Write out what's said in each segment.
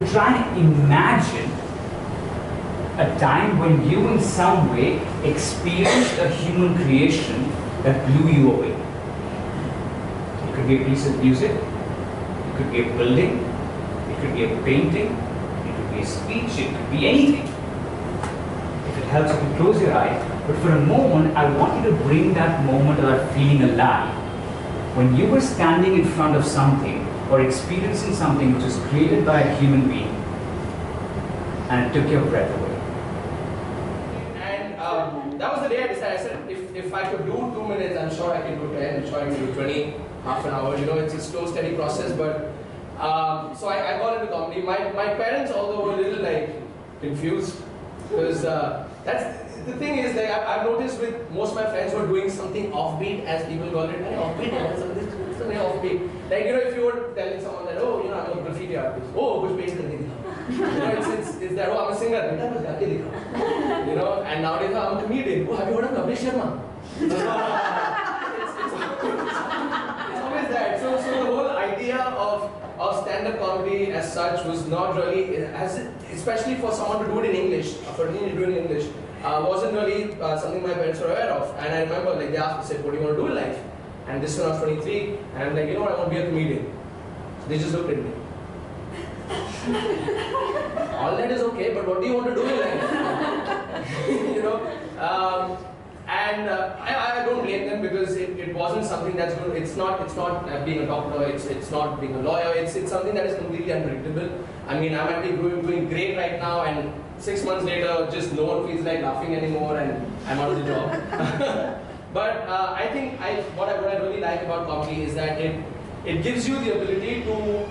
Try and imagine a time when you in some way experienced a human creation that blew you away. It could be a piece of music, it could be a building, it could be a painting, it could be a speech, it could be anything. If it helps, you can close your eyes, but for a moment, I want you to bring that moment or that feeling alive. When you were standing in front of something or experiencing something which was created by a human being and it took your breath away. And that was the day I decided, I said, if I could do 2 minutes, I'm sure I can do 10, I'm sure I can do 20, half an hour. You know, it's a slow, steady process, but so I got into comedy. My parents, although were a little like confused, because that's the thing is, like, I've noticed with most of my friends who are doing something offbeat, as people call it, offbeat, something offbeat. Like, you know, if you were telling someone that, oh, you know, I'm a graffiti artist, oh, which page is you know, it's that, oh, I'm a singer, you know, and nowadays I'm a comedian. Oh, have you heard of Kapil Sharma? It's always that. So the whole idea of stand-up comedy as such was not really, especially for someone to do it in English, for me to do it in English, wasn't really something my parents were aware of. And I remember, like, they asked me, said, what do you want to do in life? And this when I was 23, and I'm like, you know what, I want to be a comedian. So they just looked at me. All that is okay, but what do you want to do in life? You know, I don't blame them, because it wasn't something that's good. It's not being a doctor. It's not being a lawyer. It's something that is completely unpredictable. I mean, I might be doing great right now, and 6 months later, just no one feels like laughing anymore, and I'm out of the job. But I think what I really like about comedy is that it gives you the ability to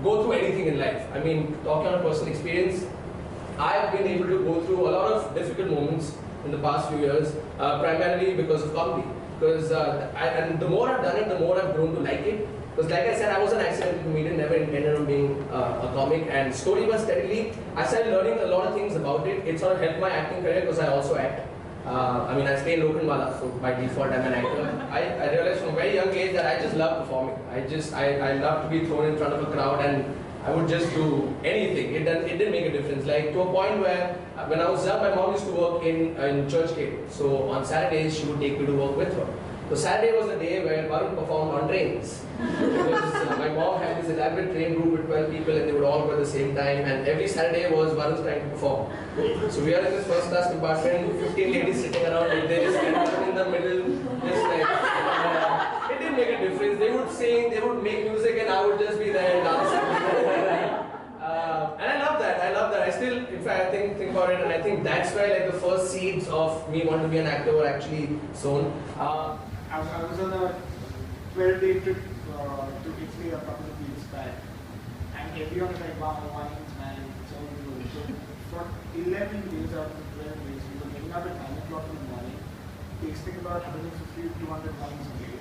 go through anything in life. I mean, talking on a personal experience, I've been able to go through a lot of difficult moments in the past few years, primarily because of comedy. Because and the more I've done it, the more I've grown to like it. Because like I said, I was an accidental comedian, never intended on being a comic, and slowly but steadily, I started learning a lot of things about it. It sort of helped my acting career, because I also act. I mean, I stay in Lokanwala, so by default I'm an actor. I realized from a very young age that I just love performing. I love to be thrown in front of a crowd, and I would just do anything. It didn't make a difference. Like, to a point where, when I was young, my mom used to work in church gate. So on Saturdays, she would take me to work with her. So Saturday was the day where Varun performed on trains. Because my mom had this elaborate train group with 12 people, and they would all go at the same time, and every Saturday was Varun's time to perform. So we are in this first class compartment, 15 ladies sitting around, and they just get in the middle, just like, it didn't make a difference. They would sing, they would make music, and I would just be there dancing. And I love that. I still, in fact, I think about it, and I think that's where, like, the first seeds of me wanting to be an actor were actually sown. I was on a 12-day trip to Italy a couple of weeks back, and everyone was like, wow, wines, man, it's all good. So for 11 days out of 12 days, we were getting up at 9 o'clock in the morning, tasting about 150 to 200 wines a day,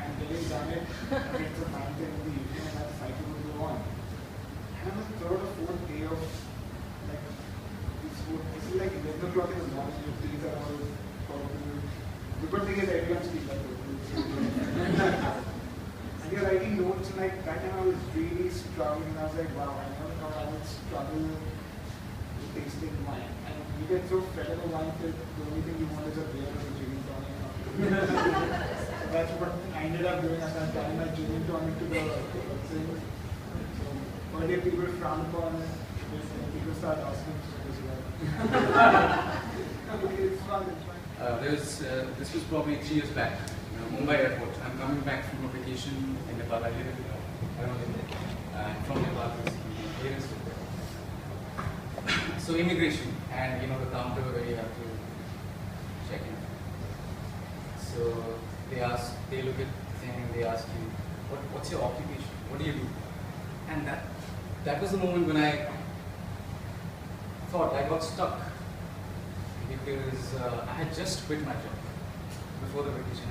and getting done it against the 9, 10 in the evening, and that cycle would go on. And on the third or fourth day of, like, this is like 11 o'clock in the morning, your teeth are all purple. The good thing is everyone's teeth are purple. And you're writing notes, and like, that time I was really struggling, and I was like, wow, I never thought I would struggle with tasting wine. And you get so fed up with wine that the only thing you want is a beer or a gin and tonic. So that's what I ended up doing. I started carrying my gin and tonic to the thing. So earlier people frown upon this, and people start asking as well. Okay, it's fun, it's fun. This was probably 3 years back, Mumbai airport. I'm coming back from a vacation in Nepal. I live in and from Nepal, here is so immigration, and you know the counter where you have to check in. So they look at the thing and they ask you, what's your occupation? What do you do? And that was the moment when I thought I got stuck. Because I had just quit my job before the vacation.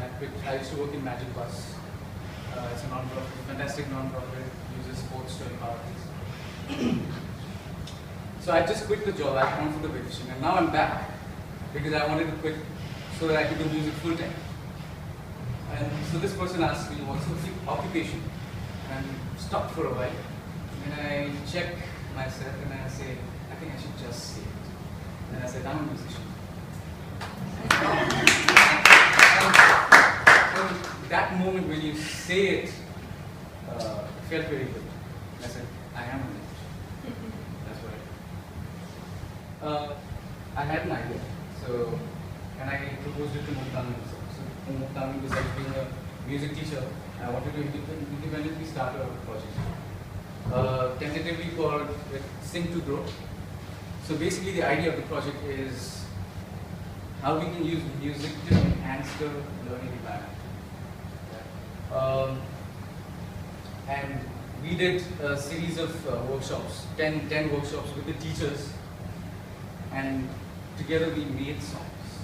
I used to work in Magic Bus. It's a non-profit, fantastic non-profit, uses sports to empower things. So I just quit the job. I gone for the vacation, and now I'm back because I wanted to quit so that I could do music full time. And so this person asked me, "What's your occupation?" And I'm stuck for a while. and I check myself and I say, I think I should just say it. And I said, I'm a musician. And that moment when you say it, felt very good. I said, I am a musician. That's what I had an idea. So, and I proposed it to Muktami. So, Muktami, besides being a music teacher, I wanted to independently start a project. Tentatively called Sing to Grow. So basically the idea of the project is how we can use music to enhance the learning environment. And we did a series of workshops, 10 workshops with the teachers, and together we made songs,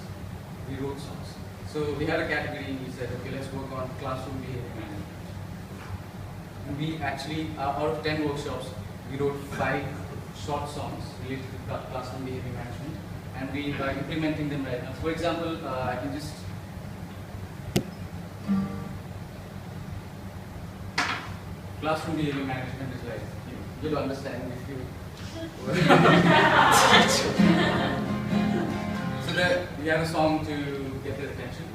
we wrote songs. So we had a category, we said, okay, let's work on classroom behavior management. And we actually, out of 10 workshops, we wrote 5 short songs related to classroom behavior management, and we are implementing them right now. For example, I can just classroom behavior management is like, you'll understand if you So that we had a song to get their attention.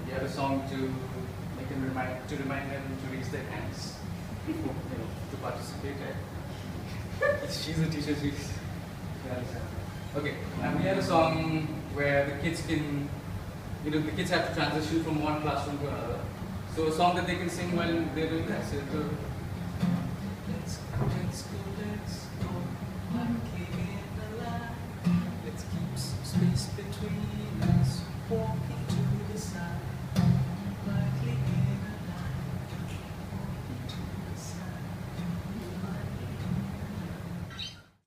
We had a song to make them remind them to raise their hands, to participate. She's a teacher, she's okay. And we had a song where the kids can, the kids have to transition from one classroom to another. So a song that they can sing while they're doing that. So let's go, I'm keeping alive. Let's keep some space between us, walking to the side.